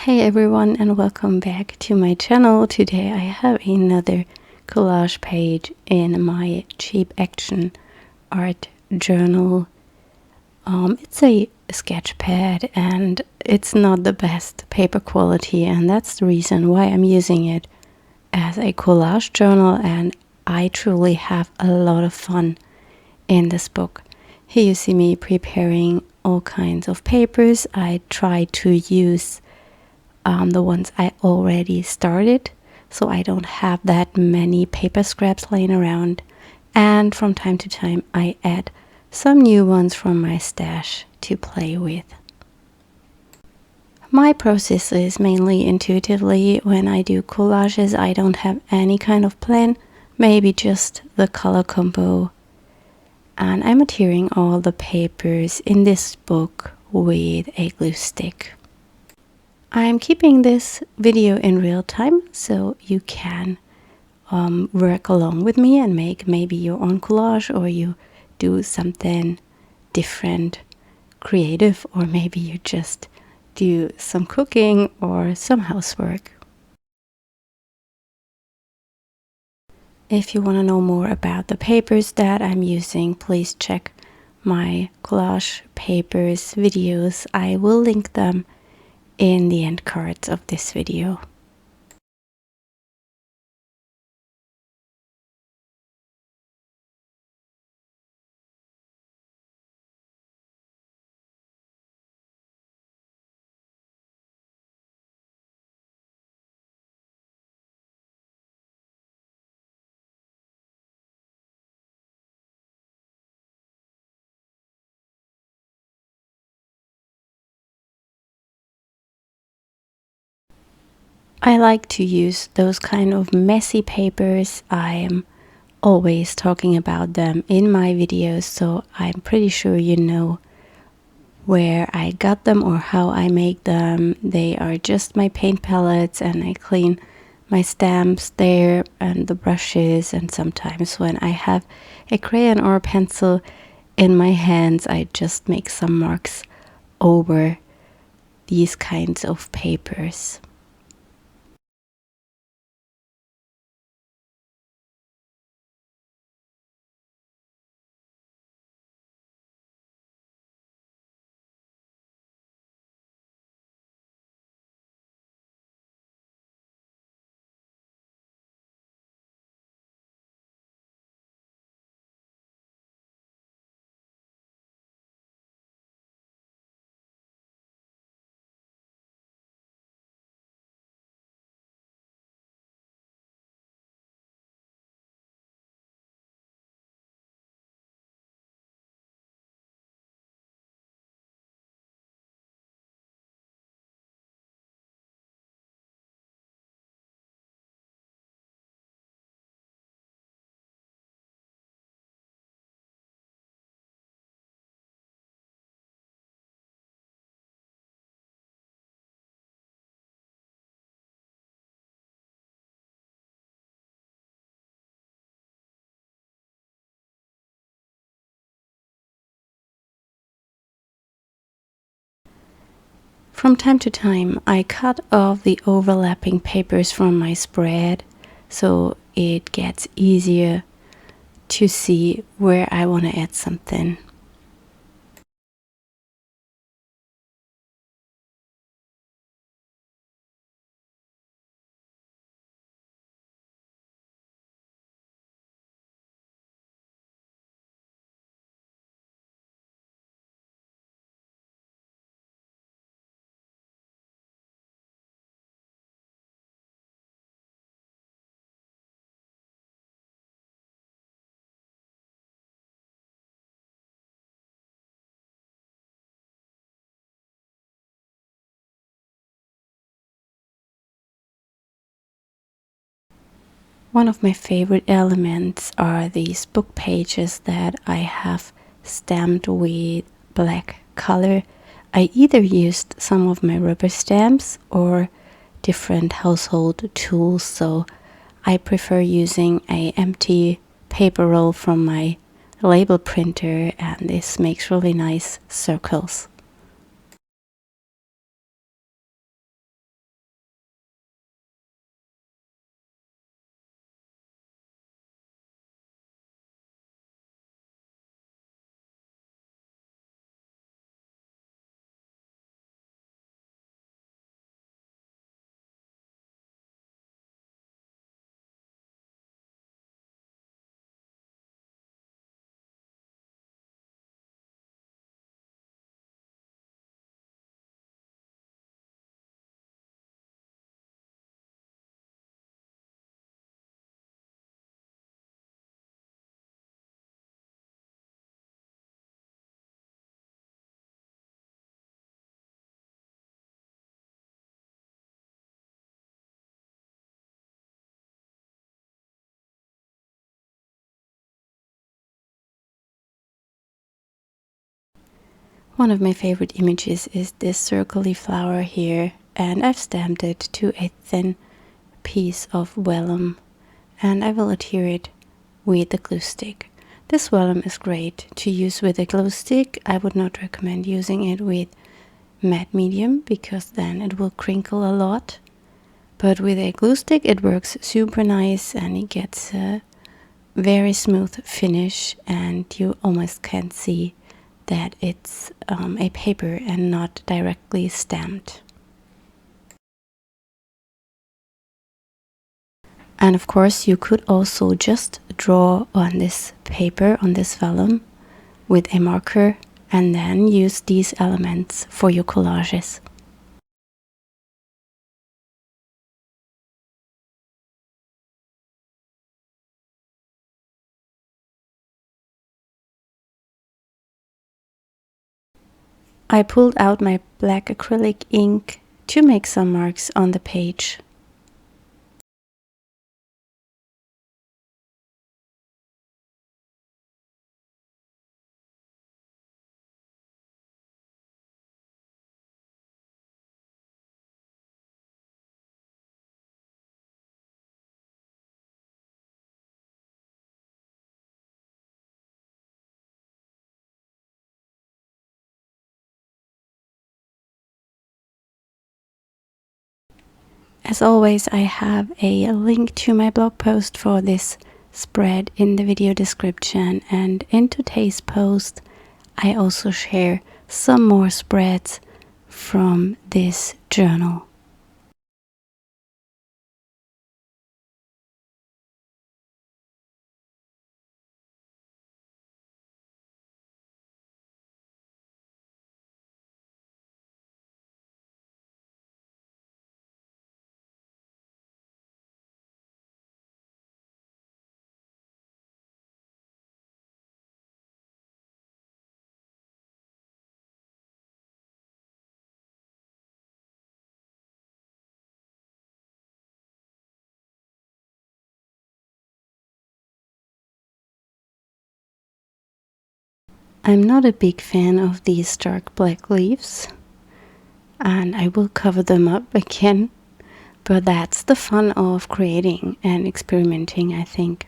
Hey everyone, and welcome back to my channel. Today I have another collage page in my cheap action art journal. It's a sketchpad and it's not the best paper quality, and that's the reason why I'm using it as a collage journal, and I truly have a lot of fun in this book. Here you see me preparing all kinds of papers. I try to use the ones I already started, so I don't have that many paper scraps laying around, and from time to time I add some new ones from my stash to play with. My process is mainly intuitively. When I do collages, I don't have any kind of plan, maybe just the color combo, and I'm adhering all the papers in this book with a glue stick. I'm keeping this video in real time, so you can work along with me and make maybe your own collage, or you do something different, creative, or maybe you just do some cooking or some housework. If you want to know more about the papers that I'm using, please check my collage papers videos. I will link them in the end cards of this video. I like to use those kind of messy papers. I am always talking about them in my videos, so I'm pretty sure you know where I got them or how I make them. They are just my paint palettes, and I clean my stamps there and the brushes, and sometimes when I have a crayon or a pencil in my hands, I just make some marks over these kinds of papers. From time to time, I cut off the overlapping papers from my spread, so it gets easier to see where I want to add something. One of my favorite elements are these book pages that I have stamped with black color. I either used some of my rubber stamps or different household tools, so I prefer using an empty paper roll from my label printer, and this makes really nice circles. One of my favorite images is this circly flower here, and I've stamped it to a thin piece of vellum, and I will adhere it with the glue stick. This vellum is great to use with a glue stick. I would not recommend using it with matte medium because then it will crinkle a lot. But with a glue stick it works super nice and it gets a very smooth finish, and you almost can't see that it's a paper and not directly stamped. And of course you could also just draw on this paper, on this vellum, with a marker and then use these elements for your collages. I pulled out my black acrylic ink to make some marks on the page. As always, I have a link to my blog post for this spread in the video description, and in today's post I also share some more spreads from this journal. I'm not a big fan of these dark black leaves, and I will cover them up again, but that's the fun of creating and experimenting, I think.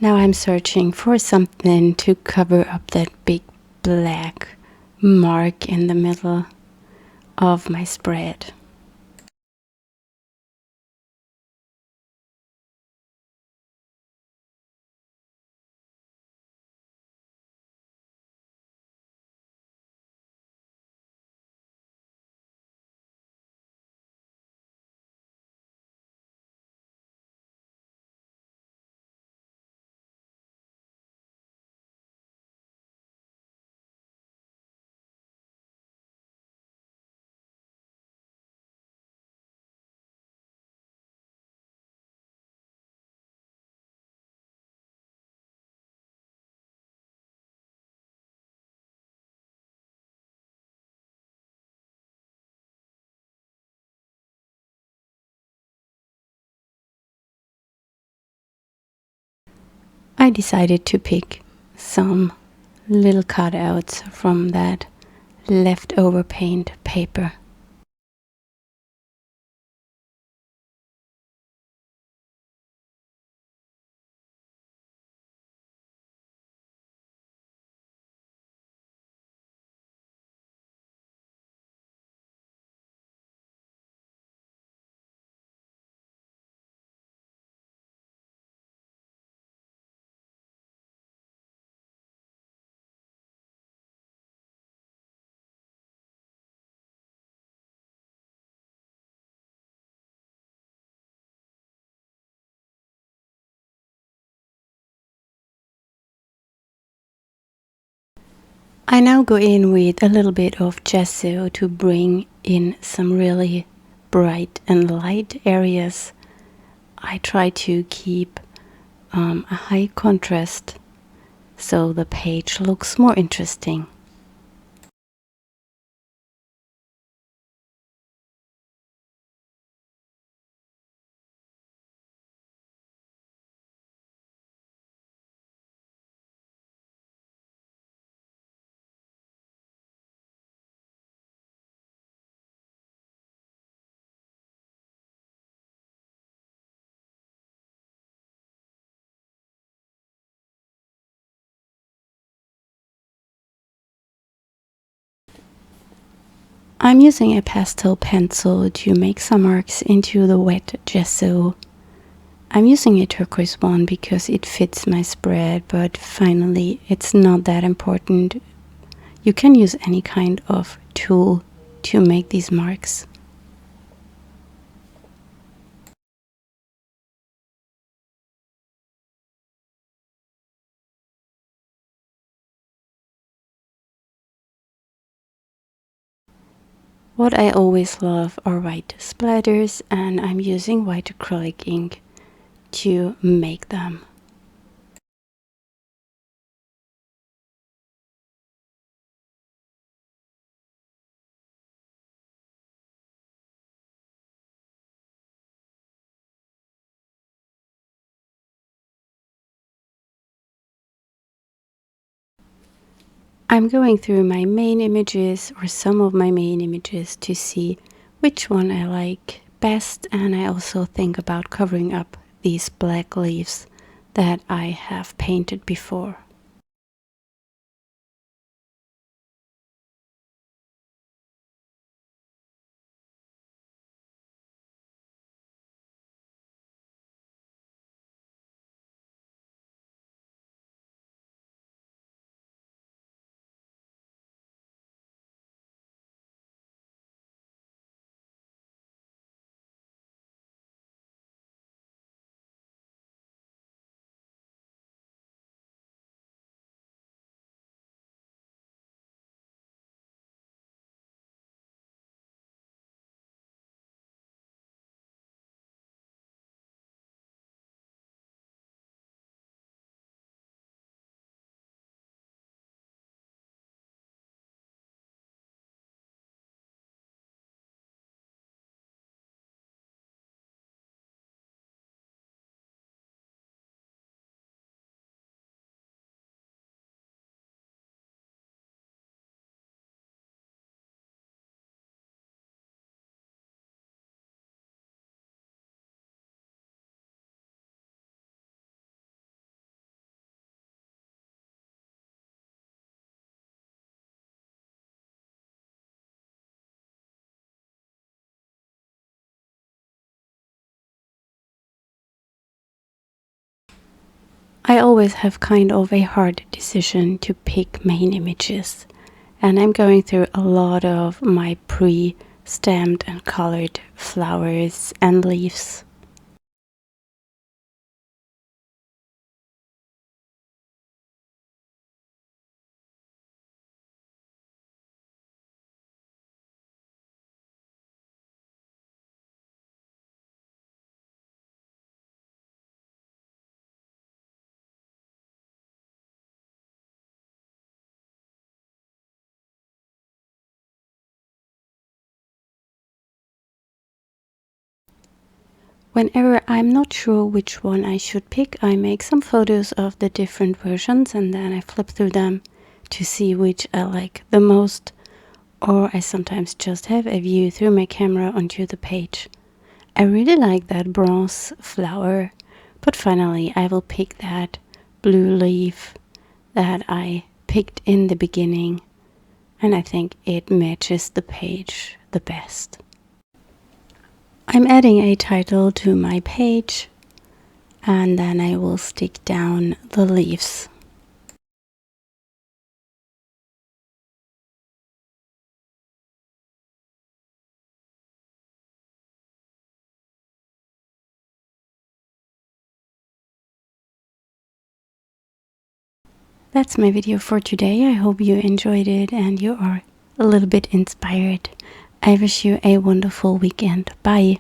Now I'm searching for something to cover up that big black mark in the middle of my spread. I decided to pick some little cutouts from that leftover paint paper. I now go in with a little bit of gesso to bring in some really bright and light areas. I try to keep a high contrast so the page looks more interesting. I'm using a pastel pencil to make some marks into the wet gesso. I'm using a turquoise one because it fits my spread, but finally it's not that important. You can use any kind of tool to make these marks. What I always love are white splatters, and I'm using white acrylic ink to make them. I'm going through my main images or some of my main images to see which one I like best, and I also think about covering up these black leaves that I have painted before. I always have kind of a hard decision to pick main images, and I'm going through a lot of my pre-stamped and colored flowers and leaves. Whenever I'm not sure which one I should pick, I make some photos of the different versions and then I flip through them to see which I like the most, or I sometimes just have a view through my camera onto the page. I really like that bronze flower, but finally I will pick that blue leaf that I picked in the beginning, and I think it matches the page the best. I'm adding a title to my page, and then I will stick down the leaves. that's my video for today. I hope you enjoyed it and you are a little bit inspired. I wish you a wonderful weekend. Bye.